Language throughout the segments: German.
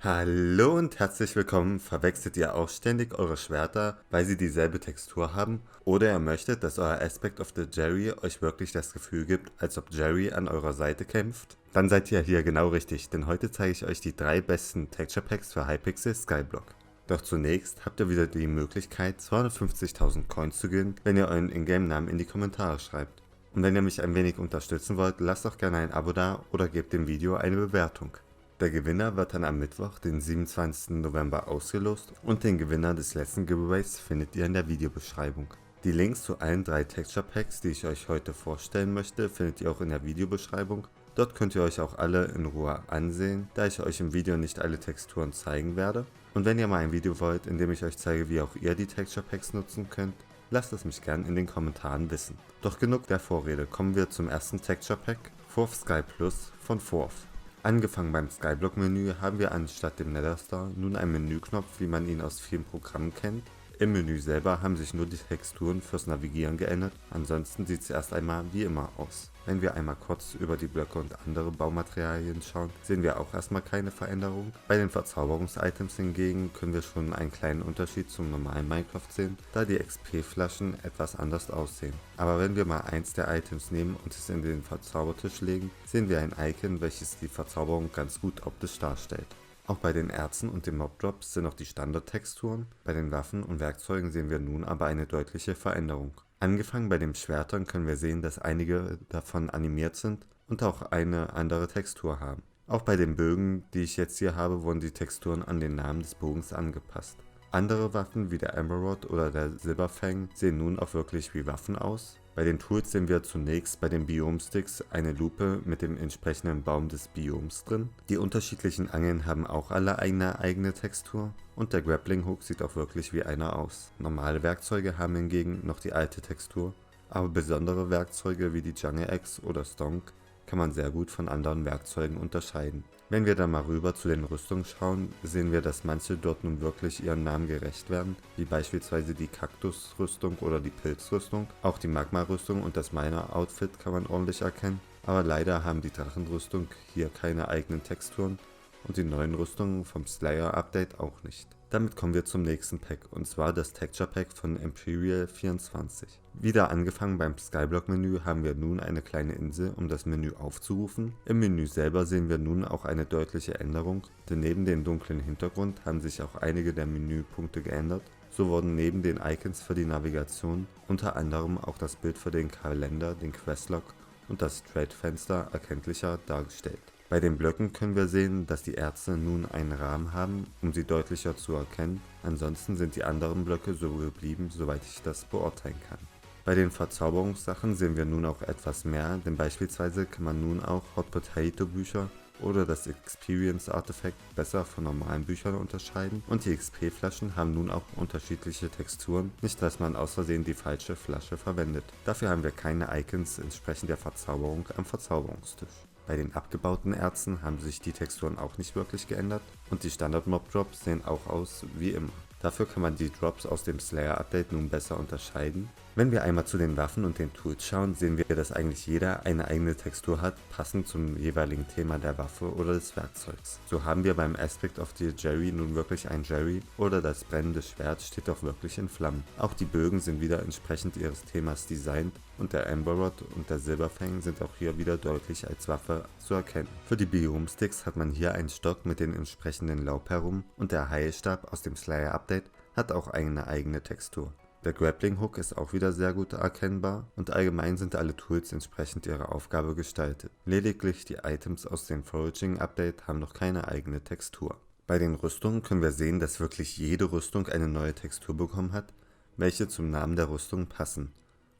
Hallo und herzlich willkommen. Verwechselt ihr auch ständig eure Schwerter, weil sie dieselbe Textur haben? Oder ihr möchtet, dass euer Aspect of the Jerry euch wirklich das Gefühl gibt, als ob Jerry an eurer Seite kämpft? Dann seid ihr hier genau richtig, denn heute zeige ich euch die 3 besten Texture Packs für Hypixel Skyblock. Doch zunächst habt ihr wieder die Möglichkeit, 250.000 Coins zu gewinnen, wenn ihr euren Ingame-Namen in die Kommentare schreibt. Und wenn ihr mich ein wenig unterstützen wollt, lasst doch gerne ein Abo da oder gebt dem Video eine Bewertung. Der Gewinner wird dann am Mittwoch, den 27. November ausgelost und den Gewinner des letzten Giveaways findet ihr in der Videobeschreibung. Die Links zu allen 3 Texture Packs, die ich euch heute vorstellen möchte, findet ihr auch in der Videobeschreibung. Dort könnt ihr euch auch alle in Ruhe ansehen, da ich euch im Video nicht alle Texturen zeigen werde. Und wenn ihr mal ein Video wollt, in dem ich euch zeige, wie auch ihr die Texture Packs nutzen könnt, lasst es mich gern in den Kommentaren wissen. Doch genug der Vorrede, kommen wir zum ersten Texture Pack, Fourth Sky Plus von Fourth. Angefangen beim Skyblock-Menü haben wir anstatt dem Netherstar nun einen Menüknopf, wie man ihn aus vielen Programmen kennt. Im Menü selber haben sich nur die Texturen fürs Navigieren geändert, ansonsten sieht es erst einmal wie immer aus. Wenn wir einmal kurz über die Blöcke und andere Baumaterialien schauen, sehen wir auch erstmal keine Veränderung. Bei den Verzauberungs-Items hingegen können wir schon einen kleinen Unterschied zum normalen Minecraft sehen, da die XP-Flaschen etwas anders aussehen. Aber wenn wir mal eins der Items nehmen und es in den Verzaubertisch legen, sehen wir ein Icon, welches die Verzauberung ganz gut optisch darstellt. Auch bei den Erzen und den Mobdrops sind noch die Standardtexturen, bei den Waffen und Werkzeugen sehen wir nun aber eine deutliche Veränderung. Angefangen bei den Schwertern können wir sehen, dass einige davon animiert sind und auch eine andere Textur haben. Auch bei den Bögen, die ich jetzt hier habe, wurden die Texturen an den Namen des Bogens angepasst. Andere Waffen wie der Emerald oder der Silberfang sehen nun auch wirklich wie Waffen aus. Bei den Tools sehen wir zunächst bei den Biom-Sticks eine Lupe mit dem entsprechenden Baum des Bioms drin. Die unterschiedlichen Angeln haben auch alle eine eigene Textur und der Grappling Hook sieht auch wirklich wie einer aus. Normale Werkzeuge haben hingegen noch die alte Textur, aber besondere Werkzeuge wie die Jungle Axe oder Stonk kann man sehr gut von anderen Werkzeugen unterscheiden. Wenn wir dann mal rüber zu den Rüstungen schauen, sehen wir, dass manche dort nun wirklich ihrem Namen gerecht werden, wie beispielsweise die Kaktusrüstung oder die Pilzrüstung. Auch die Magma-Rüstung und das Miner-Outfit kann man ordentlich erkennen, aber leider haben die Drachenrüstung hier keine eigenen Texturen und die neuen Rüstungen vom Slayer-Update auch nicht. Damit kommen wir zum nächsten Pack, und zwar das Texture Pack von Imperial 24. Wieder angefangen beim Skyblock-Menü haben wir nun eine kleine Insel, um das Menü aufzurufen. Im Menü selber sehen wir nun auch eine deutliche Änderung, denn neben dem dunklen Hintergrund haben sich auch einige der Menüpunkte geändert. So wurden neben den Icons für die Navigation unter anderem auch das Bild für den Kalender, den Questlog und das Trade-Fenster erkenntlicher dargestellt. Bei den Blöcken können wir sehen, dass die Erze nun einen Rahmen haben, um sie deutlicher zu erkennen. Ansonsten sind die anderen Blöcke so geblieben, soweit ich das beurteilen kann. Bei den Verzauberungssachen sehen wir nun auch etwas mehr, denn beispielsweise kann man nun auch Hot Potato Bücher oder das Experience Artifact besser von normalen Büchern unterscheiden und die XP-Flaschen haben nun auch unterschiedliche Texturen, nicht dass man aus Versehen die falsche Flasche verwendet. Dafür haben wir keine Icons entsprechend der Verzauberung am Verzauberungstisch. Bei den abgebauten Erzen haben sich die Texturen auch nicht wirklich geändert und die Standard-Mob-Drops sehen auch aus wie immer. Dafür kann man die Drops aus dem Slayer-Update nun besser unterscheiden. Wenn wir einmal zu den Waffen und den Tools schauen, sehen wir, dass eigentlich jeder eine eigene Textur hat, passend zum jeweiligen Thema der Waffe oder des Werkzeugs. So haben wir beim Aspect of the Jerry nun wirklich ein Jerry oder das brennende Schwert steht auch wirklich in Flammen. Auch die Bögen sind wieder entsprechend ihres Themas designt und der Emberrod und der Silberfang sind auch hier wieder deutlich als Waffe zu erkennen. Für die Biom-Sticks hat man hier einen Stock mit den entsprechenden Laub herum und der Heilstab aus dem Slayer-Update hat auch eine eigene Textur. Der Grappling Hook ist auch wieder sehr gut erkennbar und allgemein sind alle Tools entsprechend ihrer Aufgabe gestaltet. Lediglich die Items aus dem Foraging Update haben noch keine eigene Textur. Bei den Rüstungen können wir sehen, dass wirklich jede Rüstung eine neue Textur bekommen hat, welche zum Namen der Rüstung passen.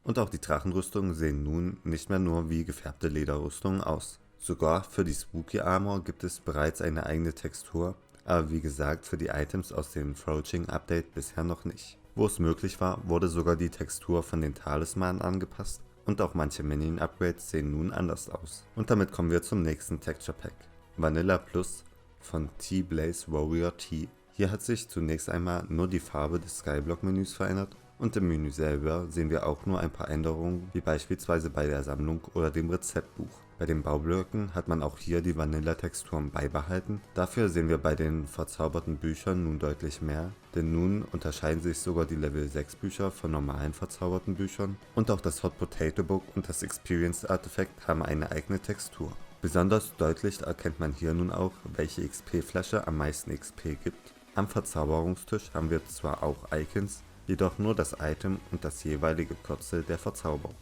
Und auch die Drachenrüstungen sehen nun nicht mehr nur wie gefärbte Lederrüstungen aus. Sogar für die Spooky Armor gibt es bereits eine eigene Textur, aber wie gesagt für die Items aus dem Foraging Update bisher noch nicht. Wo es möglich war, wurde sogar die Textur von den Talismanen angepasst und auch manche Minion-Upgrades sehen nun anders aus. Und damit kommen wir zum nächsten Texture Pack. Vanilla Plus von T-Blaze Warrior T. Hier hat sich zunächst einmal nur die Farbe des Skyblock-Menüs verändert und im Menü selber sehen wir auch nur ein paar Änderungen, wie beispielsweise bei der Sammlung oder dem Rezeptbuch. Bei den Baublöcken hat man auch hier die Vanilla-Texturen beibehalten. Dafür sehen wir bei den verzauberten Büchern nun deutlich mehr, denn nun unterscheiden sich sogar die Level 6 Bücher von normalen verzauberten Büchern und auch das Hot Potato Book und das Experience Artifact haben eine eigene Textur. Besonders deutlich erkennt man hier nun auch, welche XP-Flasche am meisten XP gibt. Am Verzauberungstisch haben wir zwar auch Icons, jedoch nur das Item und das jeweilige Kürzel der Verzauberung.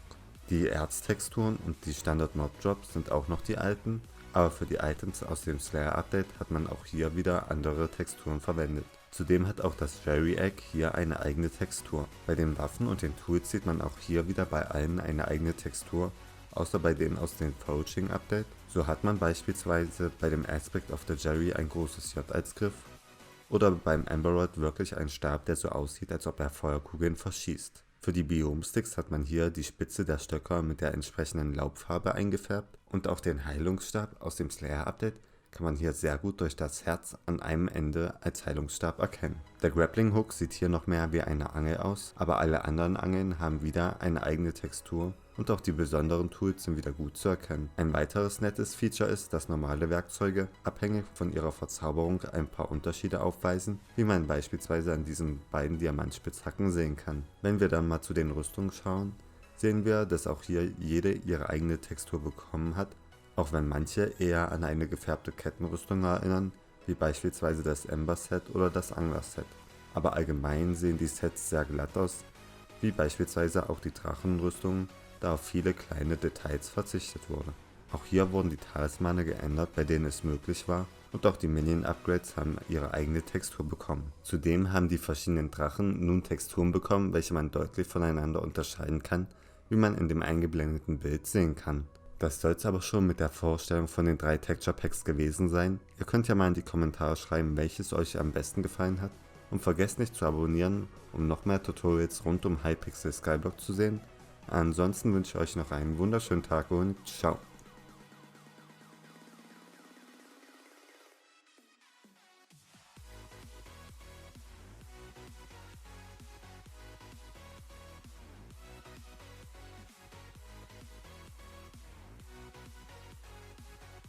Die Erztexturen und die Standard-Mob-Drops sind auch noch die alten, aber für die Items aus dem Slayer-Update hat man auch hier wieder andere Texturen verwendet. Zudem hat auch das Jerry Egg hier eine eigene Textur. Bei den Waffen und den Tools sieht man auch hier wieder bei allen eine eigene Textur, außer bei denen aus dem Foraging Update. So hat man beispielsweise bei dem Aspect of the Jerry ein großes J als Griff oder beim Emberrod wirklich einen Stab, der so aussieht, als ob er Feuerkugeln verschießt. Für die Biome-Sticks hat man hier die Spitze der Stöcker mit der entsprechenden Laubfarbe eingefärbt und auch den Heilungsstab aus dem Slayer-Update kann man hier sehr gut durch das Herz an einem Ende als Heilungsstab erkennen. Der Grappling Hook sieht hier noch mehr wie eine Angel aus, aber alle anderen Angeln haben wieder eine eigene Textur und auch die besonderen Tools sind wieder gut zu erkennen. Ein weiteres nettes Feature ist, dass normale Werkzeuge abhängig von ihrer Verzauberung ein paar Unterschiede aufweisen, wie man beispielsweise an diesen beiden Diamantspitzhacken sehen kann. Wenn wir dann mal zu den Rüstungen schauen, sehen wir, dass auch hier jede ihre eigene Textur bekommen hat, auch wenn manche eher an eine gefärbte Kettenrüstung erinnern, wie beispielsweise das Ember Set oder das Angler Set. Aber allgemein sehen die Sets sehr glatt aus, wie beispielsweise auch die Drachenrüstungen, da auf viele kleine Details verzichtet wurde. Auch hier wurden die Talismane geändert, bei denen es möglich war, und auch die Minion-Upgrades haben ihre eigene Textur bekommen. Zudem haben die verschiedenen Drachen nun Texturen bekommen, welche man deutlich voneinander unterscheiden kann, wie man in dem eingeblendeten Bild sehen kann. Das soll es aber schon mit der Vorstellung von den 3 Texture Packs gewesen sein. Ihr könnt ja mal in die Kommentare schreiben, welches euch am besten gefallen hat. Und vergesst nicht zu abonnieren, um noch mehr Tutorials rund um Hypixel Skyblock zu sehen. Ansonsten wünsche ich euch noch einen wunderschönen Tag und ciao.